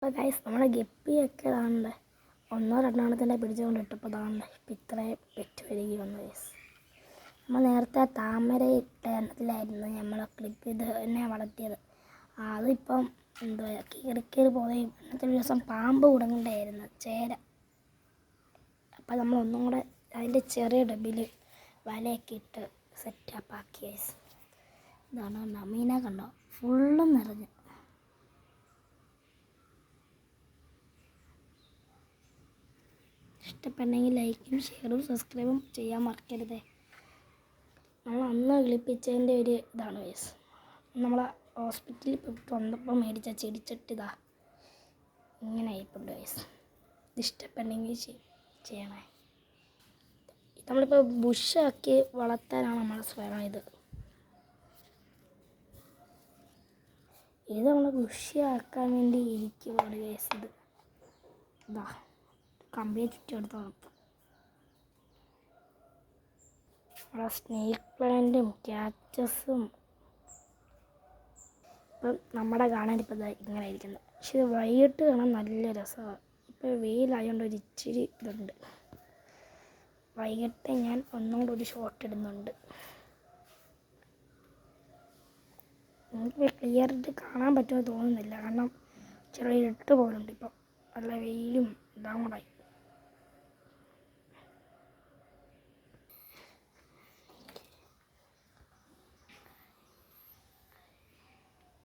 അപ്പോൾ ഗൈസ് നമ്മുടെ ഗപ്പിയൊക്കെ ഇതാണ്ട് ഒന്നോ രണ്ടെണ്ണത്തിൻ്റെ പിടിച്ചുകൊണ്ട് ഇട്ടപ്പോൾ ഇതാണ്ട് ഇപ്പം ഇത്രയും പെറ്റ് വരികി വന്നു ഗൈസ്. നമ്മൾ നേരത്തെ താമര ഇട്ട എണ്ണത്തിലായിരുന്നു നമ്മൾ ക്ലിപ്പ് ചെയ്ത് എന്നെ വളർത്തിയത്. അതിപ്പം എന്തുവാ കീറി പോവുകയും ഇന്നത്തെ ഒരു ദിവസം പാമ്പ് കുടുങ്ങണ്ടായിരുന്നു ചേര. അപ്പോൾ നമ്മൾ ഒന്നും കൂടെ അതിൻ്റെ ചെറിയ ഡബിൽ വലയൊക്കെ ഇട്ട് സെറ്റപ്പ് ആക്കി ഗൈസ്. ഇതാണ് കണ്ടോ മീനെ കണ്ടോ ഫുള്ളും നിറഞ്ഞ്. ഇഷ്ടപ്പെട്ടെങ്കിൽ ലൈക്കും ഷെയറും സബ്സ്ക്രൈബും ചെയ്യാൻ മറക്കരുതേ. നമ്മൾ അന്ന് കിളിപ്പിച്ചതിൻ്റെ ഒരു ഇതാണ് വയസ്സ്. നമ്മൾ ഹോസ്പിറ്റലിൽ പോയിട്ട് വന്നപ്പോൾ മേടിച്ച ചെടിച്ചട്ടിതാ ഇങ്ങനെ ആയിപ്പോണ്ട് വയസ്സ്. ഇത് ഇഷ്ടപ്പെട്ടെങ്കിൽ ചെയ്യണേ. നമ്മളിപ്പോൾ ബുഷാക്കി വളർത്താനാണ് നമ്മളെ ശ്രമം. ഇത് നമ്മൾ ബുഷിയാക്കാൻ വേണ്ടി ഇരിക്കുവാണ് വയസ്സ്. ഇതാ കമ്പിയെ ചുറ്റി എടുത്ത് നോക്കാം. അവിടെ സ്നേക്ക് പ്ലാന്റും ക്യാക്ടസും ഇപ്പം നമ്മുടെ കാണാനിപ്പോൾ ഇങ്ങനെ ഇരിക്കുന്നത്. പക്ഷെ ഇത് വൈകിട്ട് കാണാൻ നല്ല രസമാണ്. ഇപ്പോൾ വെയിലായതുകൊണ്ട് ഒരു ഇച്ചിരി ഇതുണ്ട്. വൈകിട്ട് ഞാൻ ഒന്നുകൂടെ ഒരു ഷോട്ട് ഇടുന്നുണ്ട്. നിങ്ങൾക്ക് ക്ലിയറായിട്ട് കാണാൻ പറ്റുമെന്ന് തോന്നുന്നില്ല, കാരണം ചെറിയ ഇരുട്ട് പോലുണ്ട്. ഇപ്പം നല്ല വെയിലും എല്ലാം കൂടായി.